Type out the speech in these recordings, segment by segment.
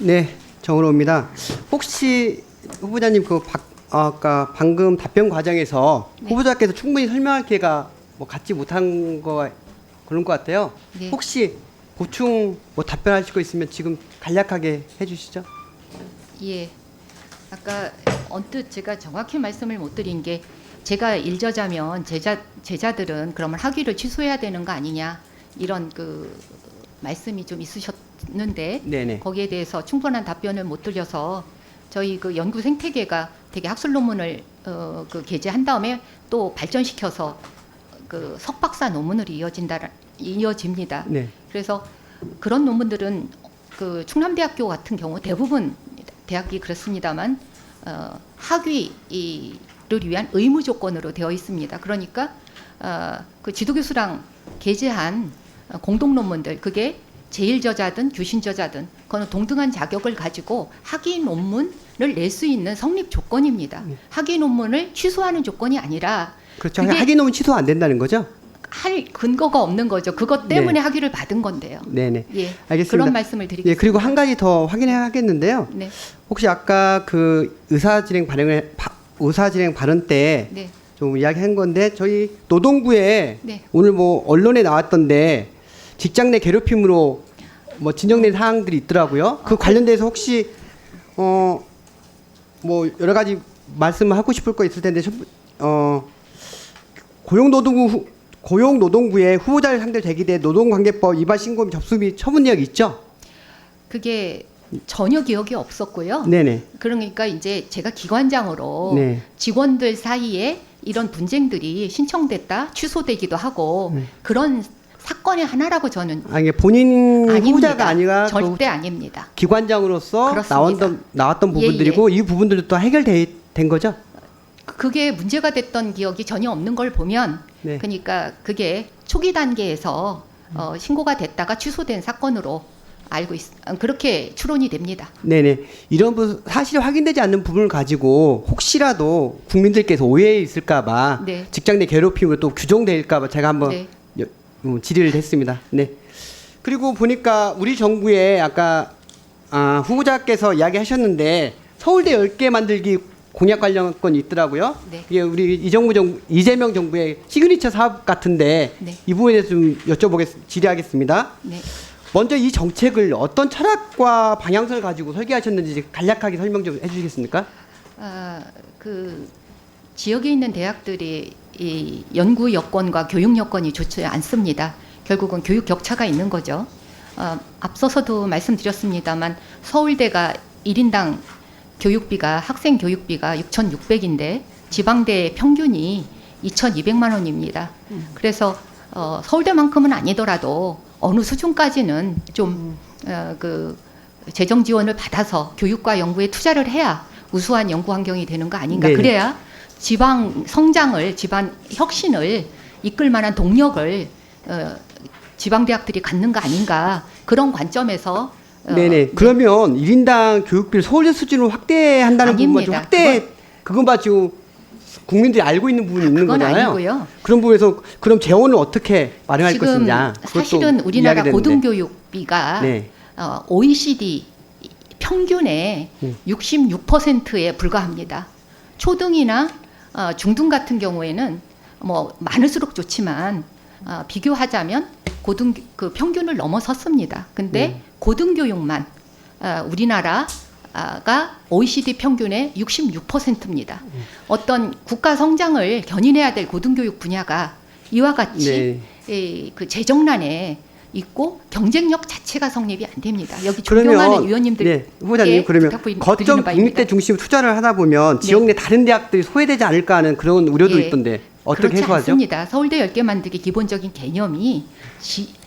네, 정은호입니다. 혹시 후보자님 아까 방금 답변 과정에서 네. 후보자께서 충분히 설명할 기회가 갖지 못한 거 그런 것 같아요. 네. 혹시 보충 답변하실 거 있으면 지금 간략하게 해주시죠. 예. 아까 언뜻 제가 정확히 말씀을 못 드린 게 제가 일저자면 제자들은 그러면 학위를 취소해야 되는 거 아니냐 이런 그 말씀이 좀 있으셨는데 네네. 거기에 대해서 충분한 답변을 못 드려서 저희 그 연구 생태계가 되게 학술 논문을 그 게재한 다음에 또 발전시켜서 그 석박사 논문으로 이어집니다. 네. 그래서 그런 논문들은 그 충남대학교 같은 경우 대부분 대학이 그렇습니다만 학위를 위한 의무 조건으로 되어 있습니다. 그러니까 그 지도교수랑 게재한 공동 논문들 그게 제1저자든 규신저자든 그거는 동등한 자격을 가지고 학위 논문을 낼 수 있는 성립 조건입니다. 학위 논문을 취소하는 조건이 아니라 그렇죠. 학위 논문 취소 안 된다는 거죠? 할 근거가 없는 거죠. 그것 때문에 네. 학위를 받은 건데요. 네네. 예, 알겠습니다. 그런 말씀을 드리겠습니다. 예, 그리고 한 가지 더 확인해야겠는데요. 네, 혹시 아까 그 의사진행 발언 때 네, 좀 이야기한 건데 저희 노동부에 네. 오늘 언론에 나왔던데 직장 내 괴롭힘으로 진정된 사항들이 있더라고요. 그 관련돼서 혹시 여러 가지 말씀을 하고 싶을 거 있을 텐데 고용노동부에 후보자를 상대로 제기된 노동관계법 위반 신고 및 접수 및 처분 내역이 있죠? 그게 전혀 기억이 없었고요. 네네. 그러니까 이제 제가 기관장으로 네. 직원들 사이에 이런 분쟁들이 신청됐다 취소되기도 하고 네. 그런 사건의 하나라고 저는 이게 본인 아닙니다. 후보자가 아니라 절대 아닙니다. 기관장으로서 그렇습니다. 나왔던 예, 부분들이고 이 부분들도 또 해결된 거죠? 그게 문제가 됐던 기억이 전혀 없는 걸 보면 네. 그러니까 그게 초기 단계에서 신고가 됐다가 취소된 사건으로 그렇게 추론이 됩니다. 네네. 이런 사실이 확인되지 않는 부분을 가지고 혹시라도 국민들께서 오해에 있을까봐 네. 직장 내 괴롭힘으로 또 규정될까봐 제가 한번 네. 질의를 했습니다. 네. 그리고 보니까 우리 정부에 아까 후보자께서 이야기하셨는데 서울대 10개 만들기 공약 관련 건이 있더라고요. 네. 이게 우리 이재명 정부의 시그니처 사업 같은데 네. 이 부분에 대해서 좀 질의하겠습니다. 네. 먼저 이 정책을 어떤 철학과 방향성을 가지고 설계하셨는지 간략하게 설명 좀 해주시겠습니까? 그 지역에 있는 대학들이 이 연구 여건과 교육 여건이 좋지 않습니다. 결국은 교육 격차가 있는 거죠. 앞서서도 말씀드렸습니다만 서울대가 1인당 학생 교육비가 6,600인데 지방대 평균이 2,200만 원입니다. 그래서 서울대만큼은 아니더라도 어느 수준까지는 좀 그 재정 지원을 받아서 교육과 연구에 투자를 해야 우수한 연구 환경이 되는 거 아닌가. 네네. 그래야 지방 성장을, 지방 혁신을 이끌 만한 동력을 지방 대학들이 갖는 거 아닌가. 그런 관점에서 네네. 그러면 1인당 교육비를 서울대 수준으로 확대한다는 부분만 좀 그건 가지고 국민들이 알고 있는 부분이 있는 그건 거잖아요. 아니고요. 그런 부분에서 그럼 재원을 어떻게 마련할 지금 것이냐. 사실은 우리나라 이야기되는데. 고등교육비가 네. OECD 평균의 66%에 불과합니다. 초등이나 중등 같은 경우에는 많을수록 좋지만 비교하자면 그 평균을 넘어섰습니다. 근데 고등교육만 우리나라가 OECD 평균의 66%입니다. 어떤 국가 성장을 견인해야 될 고등교육 분야가 이와 같이 그 재정난에 있고 경쟁력 자체가 성립이 안 됩니다. 여기 존경하는 위원님들께 후보자님 그러면 부탁드리는 거점 바입니다. 국립대 중심 투자를 하다 보면 지역 내 다른 대학들이 소외되지 않을까 하는 그런 우려도 있던데 어떻게 그렇지 해소하죠? 않습니다. 서울대 10개 만들기 기본적인 개념이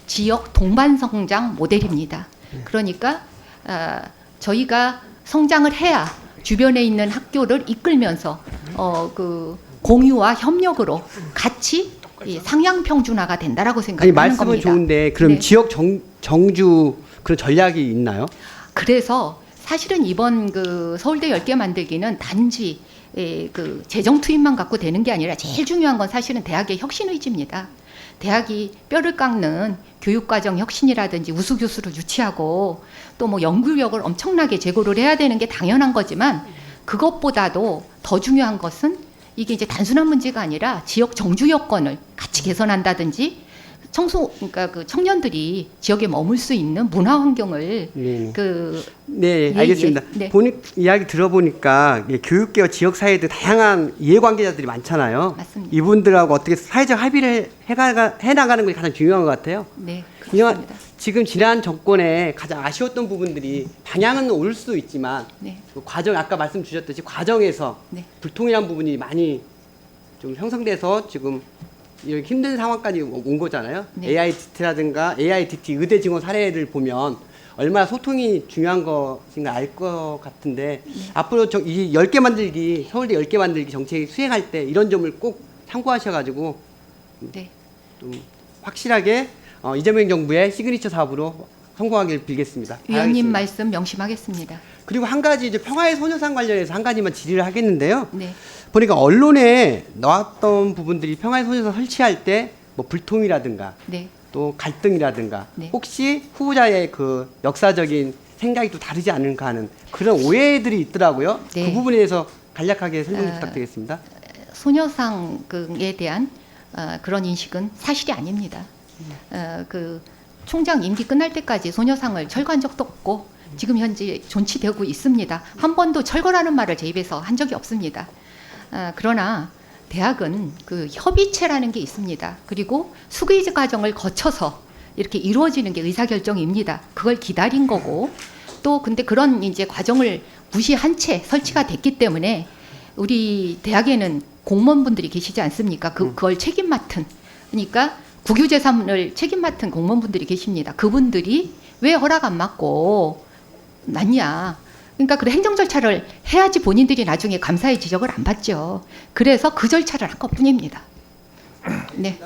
지역 동반 성장 모델입니다. 그러니까 저희가 성장을 해야 주변에 있는 학교를 이끌면서 그 공유와 협력으로 같이 상향 평준화가 된다라고 생각하는 겁니다. 말씀은 좋은데 그럼 네. 지역 정주 그런 전략이 있나요? 그래서 사실은 이번 그 서울대 10개 만들기는 단지 그 재정 투입만 갖고 되는 게 아니라 제일 중요한 건 사실은 대학의 혁신 의지입니다. 대학이 뼈를 깎는 교육과정 혁신이라든지 우수교수를 유치하고 또 뭐 연구력을 엄청나게 제고를 해야 되는 게 당연한 거지만 그것보다도 더 중요한 것은 이게 이제 단순한 문제가 아니라 지역 정주 여건을 같이 개선한다든지 그러니까 그 청년들이 지역에 머물 수 있는 문화 환경을 네. 그 네, 예, 알겠습니다. 예, 네. 이야기 들어보니까 교육계와 지역사회들 다양한 이해관계자들이 많잖아요. 맞습니다. 이분들하고 어떻게 사회적 합의를 해나가는 것이 가장 중요한 것 같아요. 네, 그냥 그렇습니다. 지금 지난 정권에 가장 아쉬웠던 부분들이 방향은 올 수도 있지만 네. 그 과정 아까 말씀 주셨듯이 과정에서 네. 불통일한 부분이 많이 좀 형성돼서 지금 이렇게 힘든 상황까지 온 거잖아요. 네. AITT라든가 AITT 의대 증원 사례를 보면 얼마나 소통이 중요한 것인가 알 것 같은데 앞으로 이 10개 만들기 서울대 10개 만들기 정책 수행할 때 이런 점을 꼭 참고하셔가지고 네. 좀 확실하게 이재명 정부의 시그니처 사업으로 성공하길 빌겠습니다. 위원님 바라겠습니다. 말씀 명심하겠습니다. 그리고 한 가지 이제 평화의 소녀상 관련해서 한 가지만 질의를 하겠는데요. 네. 보니까 언론에 나왔던 부분들이 평화의 소녀상 설치할 때 뭐 불통이라든가 네. 또 갈등이라든가 네. 혹시 후보자의 그 역사적인 생각이 또 다르지 않은가 하는 그런 오해들이 있더라고요. 네. 그 부분에 대해서 간략하게 설명 아, 부탁드리겠습니다. 소녀상에 대한 그런 인식은 사실이 아닙니다. 그 총장 임기 끝날 때까지 소녀상을 철거한 적도 없고 지금 현재 존치되고 있습니다. 한 번도 철거라는 말을 제 입에서 한 적이 없습니다. 그러나 대학은 그 협의체라는 게 있습니다. 그리고 수기 과정을 거쳐서 이렇게 이루어지는 게 의사결정입니다. 그걸 기다린 거고 또 근데 그런 이제 과정을 무시한 채 설치가 됐기 때문에 우리 대학에는 공무원분들이 계시지 않습니까? 그걸 책임 맡은 그러니까 국유재산을 책임 맡은 공무원분들이 계십니다. 그분들이 왜 허락 안 받고 났냐? 그러니까 그 행정 절차를 해야지 본인들이 나중에 감사의 지적을 안 받죠. 그래서 그 절차를 한 것뿐입니다. 네.